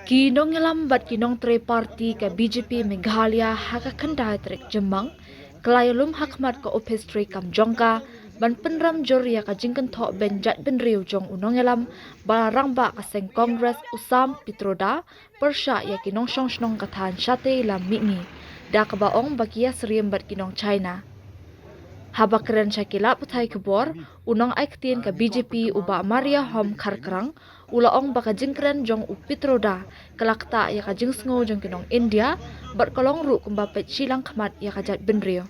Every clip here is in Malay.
Kinong ngelambat kinong triparti ke BJP Meghalaya haka kendai trek Jemang, kelayalum hakmat ke opestri kam jongka, ban penram joria ka jingken thok ben jat ben riu jong unong ngelam, barang ba kaseng Kongres Usam Pitroda, persya ya kinong song kathan syate lam mitni, da kabaong bagia seriem bat kinong China. Haba keren syakila putai kebor, unong aiktien ke BJP uba Maria Hom Karkrang, ulaong baka jingkren jong upitroda, kelakta ya ka jingsngo jong kinong India, bat kolong ru kumbapet silang khamat ya ka jat benrio.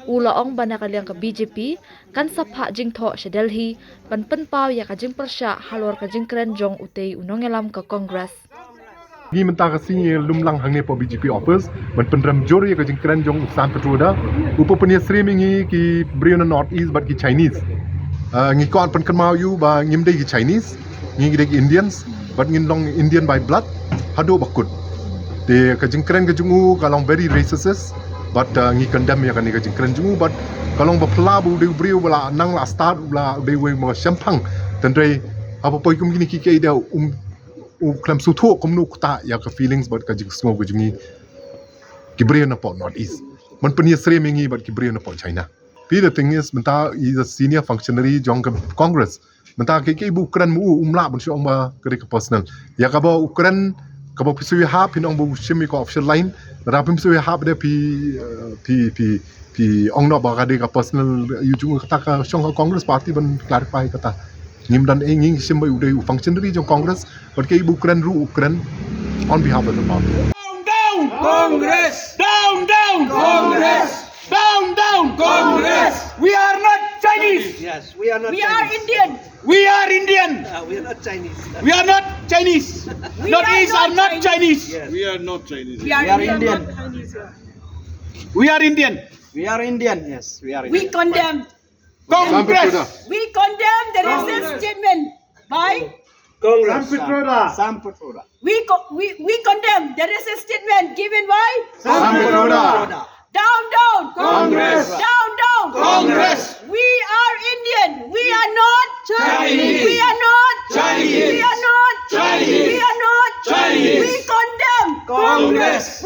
Ulaong bana kaliang ke BJP, kan sapha jingtho sa Delhi, ban penpau ya ka jing persya halor ka jingkren jong utei unong elam ke Kongres. Gi mentah kasih lumlang hangne po BJP office ban pendram jori ka jingkran jong Usam Petroda upo punya streaming ki Briona North East but ki Chinese ngi kon pen mau you ba ngimde ki Chinese ngi de Indians but ngin long Indian by blood hado bakut de ka jingkran ka jungu kalong very racist but ngi condemn ya ka ni ka jingkran jungu but kalong ba pelabu de brio bala nang la start bala de we mo champang tendre apa poi kum gini ki ke ida uklam sutu komnu kata ya ke feelings buat kaji semua gujungi kibriya na po North East man penia sre mengi buat kibriya na po China. But the thing is menta is a senior functionary jong ke Congress menta ke Ukraine mu umla bun syong ba ke personal ya ka ba Ukraine ka ba pisu ha pinong bu shimi ko official line ra pim pisu ha de pi ong no ba ka de ka personal you jung kata ka syong Congress party ban clarify kata ngim dan enging simba udah functionary jong Congress but ke Ukraine ru Ukraine on behalf of the party. Down Congress! Down Congress! Down Congress! We are not Chinese! Yes, we are not We are Chinese. Indian. We are Indian! We are not Chinese. We are not Chinese! We North are East not are not Chinese! Yes. We are not Chinese. We are Indian. not Chinese. We are Indian! We are Indian. Yes, we are We Indian. condemn. Congress! We condemn the racist statement by. Congress. Sam Petroda. We condemn the racist statement given by. Sam Petroda. Down. Congress. Down. Congress. We are Indian. We are not Chinese. We are not Chinese. We are not Chinese. We are not Chinese. We condemn Congress.